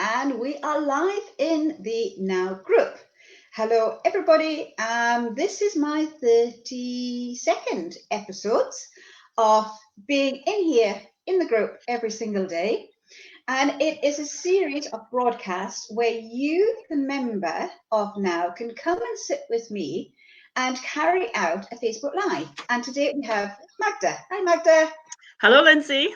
and we are live in the Now group. Hello everybody, this is my 32nd episode of being in here in the group every single day, and it is a series of broadcasts where you, the member of Now, can come and sit with me and carry out a Facebook Live. And today we have Magda. Hi Magda. Hello Lindsay.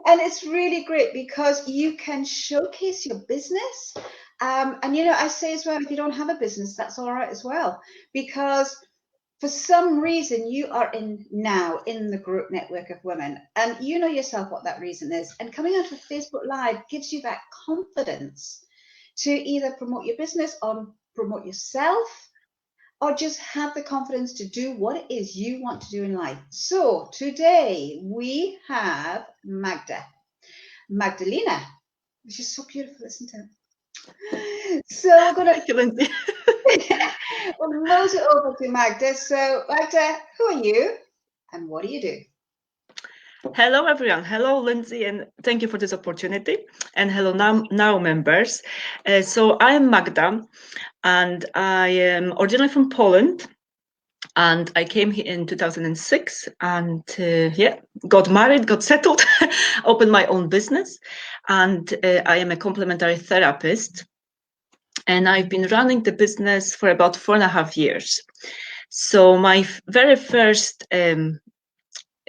And it's really great because you can showcase your business. And you know, I say as well, if you don't have a business, that's all right as well, because for some reason you are in now in the group network of women, and you know yourself what that reason is. And coming onto Facebook Live gives you that confidence to either promote your business or promote yourself, or just have the confidence to do what it is you want to do in life. So today we have Magdalena, which is so beautiful, isn't it? So we're going to we'll move it over to Magda. So Magda, who are you and what do you do? Hello everyone. Hello Lindsay, and thank you for this opportunity. And hello now members. So I am Magda, and I am originally from Poland, and I came here in 2006, and got married, got settled, opened my own business, and I am a complementary therapist, and I've been running the business for about 4.5 years. So my very first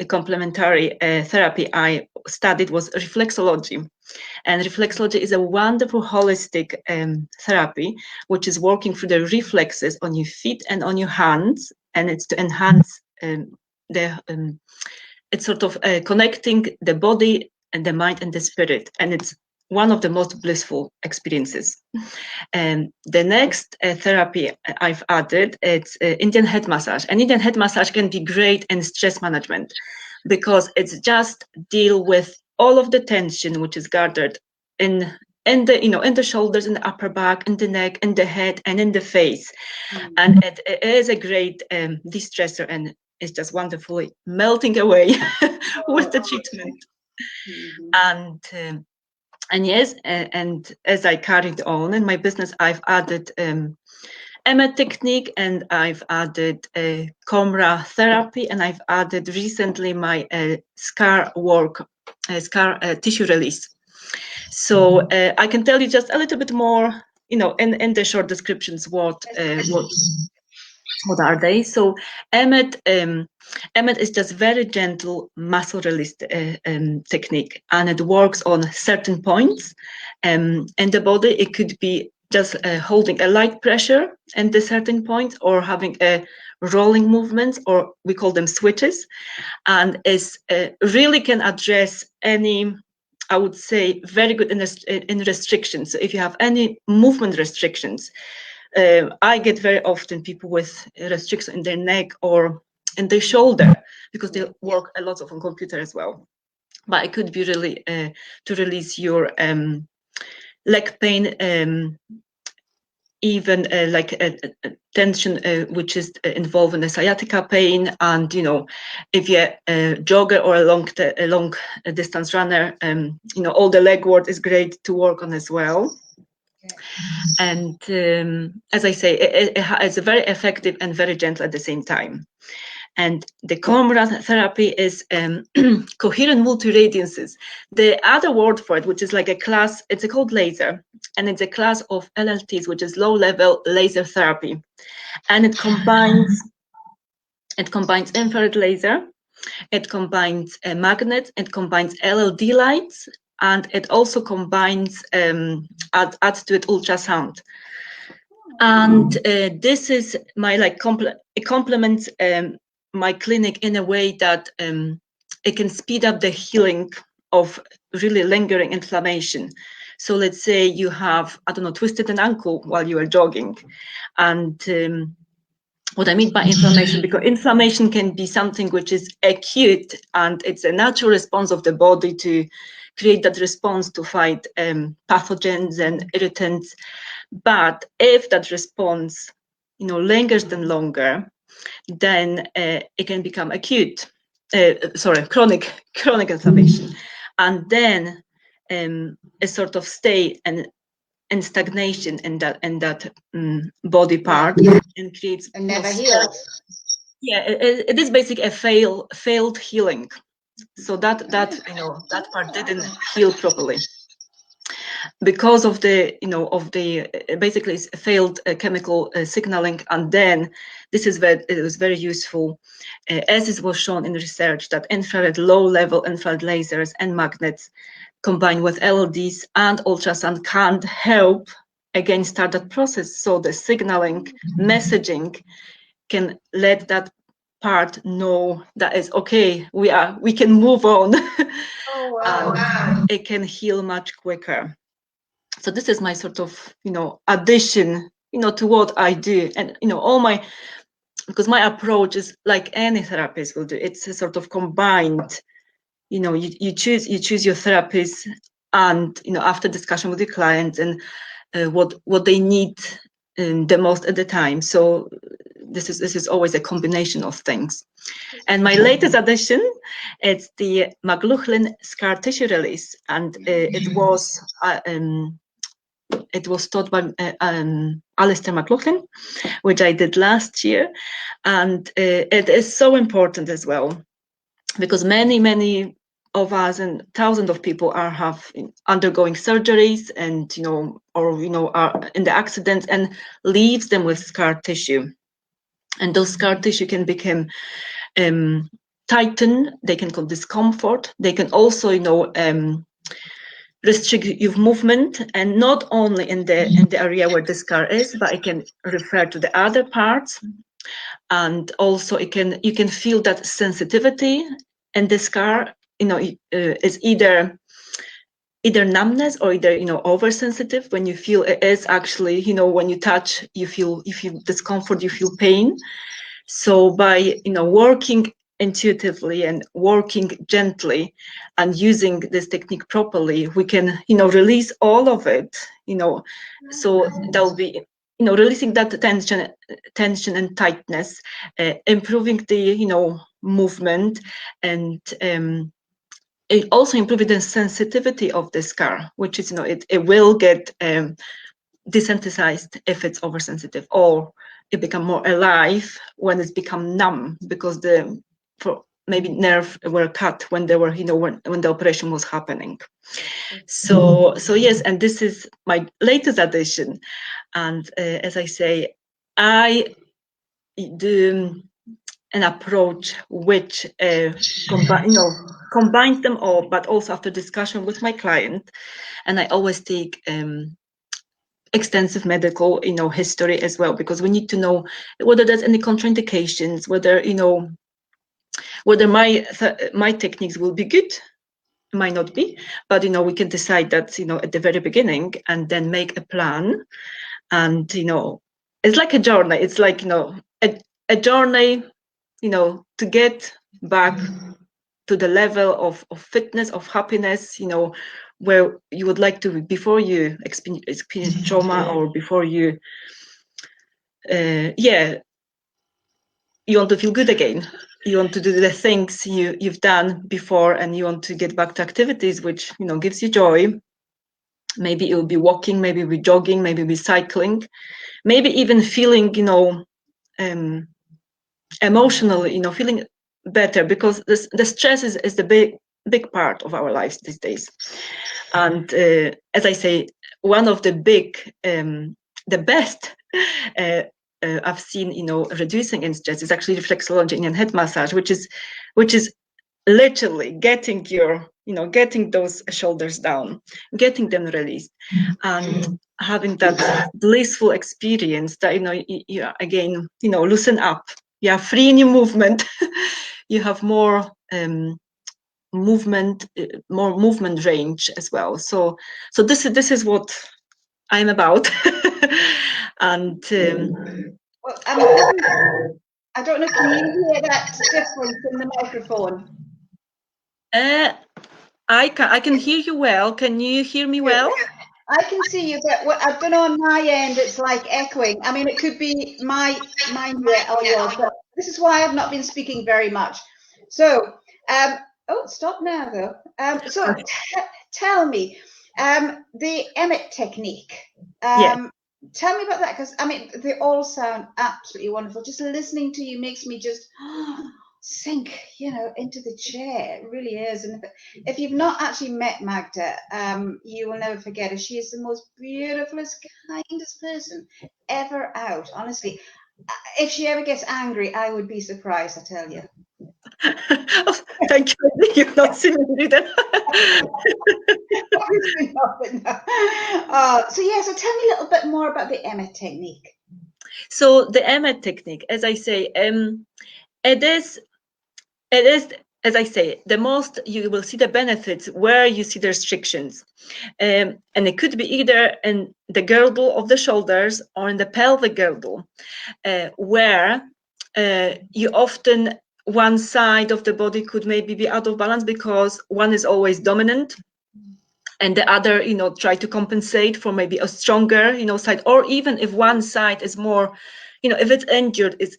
complementary therapy I studied was reflexology, and reflexology is a wonderful holistic therapy which is working through the reflexes on your feet and on your hands, and it's to enhance it's sort of connecting the body and the mind and the spirit, and it's one of the most blissful experiences. And the next therapy I've added, it's Indian head massage. And Indian head massage can be great in stress management because it's just deal with all of the tension which is gathered in the shoulders, in the upper back, in the neck, in the head, and in the face. And it is a great de-stressor, and it's just wonderfully melting away with the treatment. And yes, and as I carried on in my business, I've added EMMETT Technique, and I've added coMra therapy, and I've added recently my scar tissue release. So I can tell you just a little bit more, in the short descriptions what are they. So EMMETT is just very gentle muscle release technique, and it works on certain points in the body. It could be just holding a light pressure in the certain points, or having a rolling movements, or we call them switches, and is really can address any, I would say, very good in restrictions. So if you have any movement restrictions, I get very often people with restrictions in their neck or in their shoulder, because they work a lot on computer as well. But it could be really to release your leg pain, even like a tension which is involved in the sciatica pain. And if you're a jogger or a long distance runner, all the leg work is great to work on as well. And as I say, it's very effective and very gentle at the same time. And the coMra therapy is Coherent-Multi-Radiance. The other word for it, which is like a class, it's called laser, and it's a class of LLTs, which is low-level laser therapy, and it combines infrared laser, it combines magnets, it combines LED lights, and it also combines adds to it ultrasound. And this is my it complements my clinic in a way that it can speed up the healing of really lingering inflammation. So let's say you have, I don't know, twisted an ankle while you are jogging, and what I mean by inflammation, because inflammation can be something which is acute, and it's a natural response of the body to create that response to fight pathogens and irritants. But if that response, lingers then longer, then it can become acute, chronic inflammation, and then a sort of stay and stagnation in that body part, and creates and never heals. Yeah, it is basically a failed healing. So that part didn't heal properly because of the basically failed chemical signaling. And then this is where it was very useful, as it was shown in research, that low-level infrared lasers and magnets combined with LEDs and ultrasound can help again start that process. So the signaling messaging can let that part know that is okay, we can move on. Oh wow. It can heal much quicker. So this is my sort of addition to what I do, and because my approach is like any therapist will do. It's a sort of combined, you choose your therapist, and after discussion with the client and what they need the most at the time. So this is always a combination of things. And my latest addition, it's the McLoughlin Scar Tissue Release, and it was taught by Alistair McLoughlin, which I did last year, and it is so important as well, because many of us and thousands of people are undergoing surgeries and are in the accidents and leaves them with scar tissue, and those scar tissue can become tighten, they can cause discomfort, they can also restrict your movement, and not only in the area where the scar is, but it can refer to the other parts. And also you can feel that sensitivity in the scar, is either numbness or either oversensitive. When you feel it is actually, when you touch, you feel discomfort, you feel pain. So by working intuitively and working gently and using this technique properly, we can release all of it, so there'll be releasing that tension and tightness, improving the movement, and it also improving the sensitivity of the scar, which is it will get desensitized if it's oversensitive, or it become more alive when it's become numb, because maybe nerve were cut when they were when the operation was happening. So yes, and this is my latest addition. And as I say, I do an approach which combines them all, but also after discussion with my client, and I always take extensive medical history as well, because we need to know whether there's any contraindications, whether my techniques will be good, might not be, but we can decide that at the very beginning, and then make a plan. And it's like a journey, it's like a journey to get back to the level of fitness, of happiness, where you would like to be before you experience trauma, or before you you want to feel good again. You want to do the things you've done before, and you want to get back to activities which gives you joy. Maybe it will be walking, maybe it will be jogging, maybe it will be cycling, maybe even feeling emotionally feeling better, because the stress is the big part of our lives these days. And as I say, one of the the best I've seen reducing in stress is actually reflexology and head massage, which is literally getting getting those shoulders down, getting them released, and having that blissful experience that you again loosen up, you are free in your movement. You have more movement range as well. So this is what I'm about. And Well, I don't know, can you hear that difference in the microphone? I can hear you well. Can you hear me well? I can see you, but I don't know, on my end it's like echoing. I mean, it could be mine here or yours, but this is why I've not been speaking very much. So, oh, stop now though. So tell me, the EMMETT technique. Yes. Tell me about that, because I mean, they all sound absolutely wonderful. Just listening to you makes me just sink, you know, into the chair. It really is. And if you've not actually met Magda, you will never forget her. She is the most beautifulest, kindest person ever out. Honestly, if she ever gets angry, I would be surprised, I tell you. Oh, thank you. You've not seen me do that. Obviously not, but no. So yeah, so tell me a little bit more about the EMMETT technique. So the EMMETT technique, as I say, it is, as I say, the most you will see the benefits where you see the restrictions. And it could be either in the girdle of the shoulders or in the pelvic girdle, where you often, one side of the body could maybe be out of balance because one is always dominant and the other, you know, try to compensate for maybe a stronger, you know, side, or even if one side is more, you know, if it's injured, if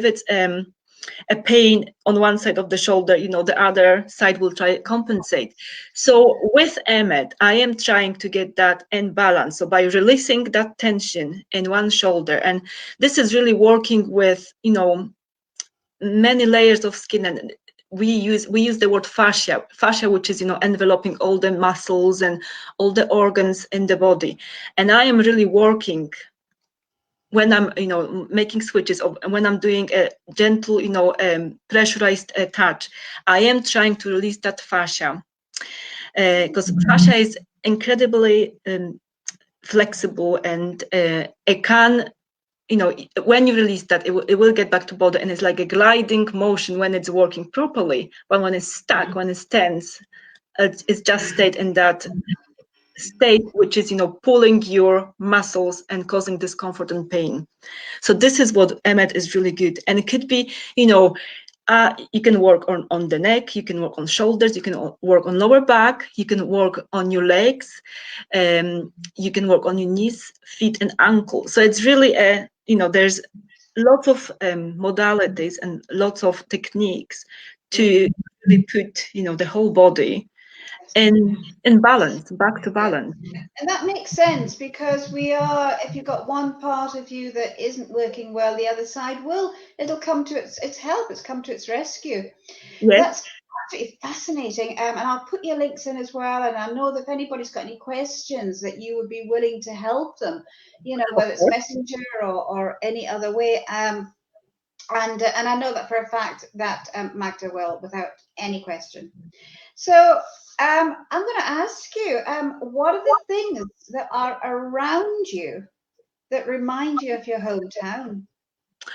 it's a pain on one side of the shoulder, you know, the other side will try to compensate. So with EMMETT, I am trying to get that in balance. So by releasing that tension in one shoulder, and this is really working with, you know, many layers of skin, and we use the word fascia, which is, you know, enveloping all the muscles and all the organs in the body. And I am really working when I'm, you know, making switches, or when I'm doing a gentle, you know, pressurized touch, I am trying to release that fascia, because fascia is incredibly flexible, and it can, you know, when you release that, it will get back to body, and it's like a gliding motion when it's working properly. But when it's stuck, when it's tense, it's just stayed in that state, which is, you know, pulling your muscles and causing discomfort and pain. So this is what EMMETT is really good. And it could be, you know, you can work on the neck, you can work on shoulders, you can work on lower back, you can work on your legs, you can work on your knees, feet, and ankles. So it's really a, you know, there's lots of modalities and lots of techniques to really put, you know, the whole body in balance, back to balance. Yeah. And that makes sense, because we are, if you've got one part of you that isn't working well, the other side will, it'll come to its help, it's come to its rescue. Yes. That's absolutely fascinating. And I'll put your links in as well. And I know that if anybody's got any questions, that you would be willing to help them, you know, whether it's messenger or any other way. And I know that for a fact that Magda will, without any question. So I'm going to ask you, what are the things that are around you that remind you of your hometown?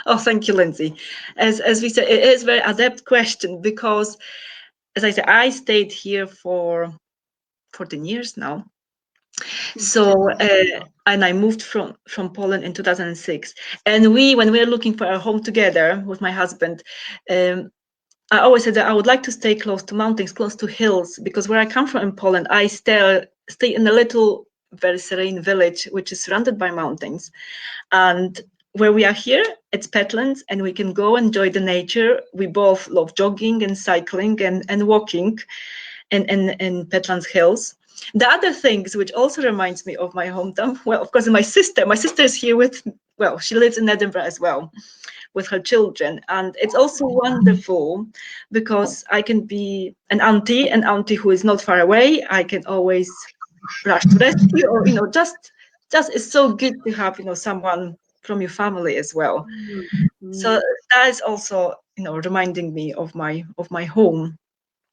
Oh, thank you, Lindsay. As we said, it is a very adept question, because, as I said, I stayed here for 14 years now. So, and I moved from Poland in 2006. And when we were looking for a home together with my husband, I always said that I would like to stay close to mountains, close to hills, because where I come from in Poland, I stay in a little, very serene village, which is surrounded by mountains. And where we are here, it's peatlands, and we can go enjoy the nature. We both love jogging and cycling and walking in peatlands hills. The other things which also reminds me of my hometown, well, of course, my sister is here with, well, she lives in Edinburgh as well with her children. And it's also wonderful because I can be an auntie who is not far away. I can always rush to rescue, or, you know, just it's so good to have, you know, someone from your family as well. So that is also, you know, reminding me of my home.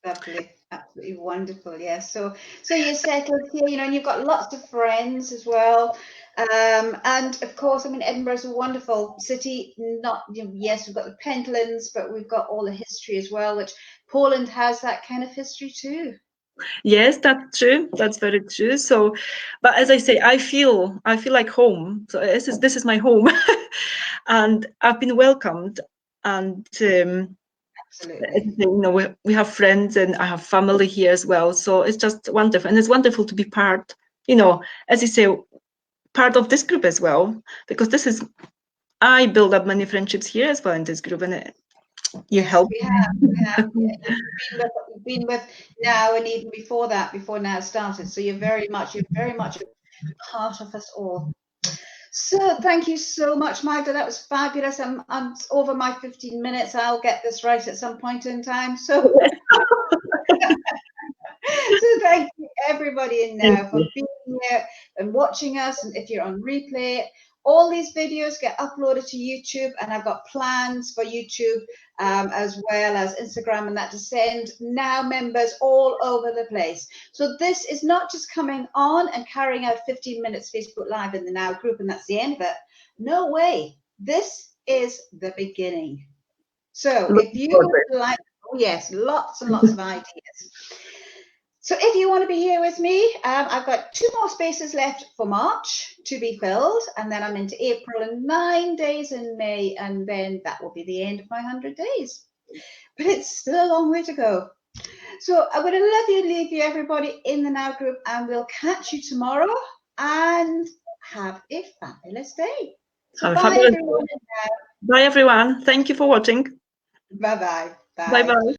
Lovely, absolutely wonderful. Yes. So you're settled here, you know, and you've got lots of friends as well. And of course, I mean, Edinburgh's a wonderful city. Not, you know, yes, we've got the Pentlands, but we've got all the history as well, which Poland has that kind of history too. Yes, that's true. That's very true. So, but as I say, I feel like home. So this is my home, and I've been welcomed. And Absolutely. you know, we have friends, and I have family here as well. So it's just wonderful, and it's wonderful to be part, you know, as you say, part of this group as well, because I build up many friendships here as well in this group, and You Yes, help. we have. You've been with now, and even before that, before now started. So you're very much a part of us all. So thank you so much, Magda. That was fabulous. I'm over my 15 minutes. I'll get this right at some point in time. So, so thank you everybody in there for being here and watching us. And if you're on replay, all these videos get uploaded to YouTube, and I've got plans for YouTube as well as Instagram and that to send now members all over the place. So this is not just coming on and carrying out 15 minutes Facebook Live in the Now group and that's the end of it. No way. This is the beginning. So if you would like, oh yes, lots and lots of ideas. So if you want to be here with me, I've got 2 more spaces left for March to be filled, and then I'm into April and 9 days in May, and then that will be the end of my 100 days. But it's still a long way to go. So I'm going to leave you everybody in the Now group, and we'll catch you tomorrow, and have a fabulous day. So bye everyone. Bye everyone. Thank you for watching. Bye-bye. Bye. Bye-bye.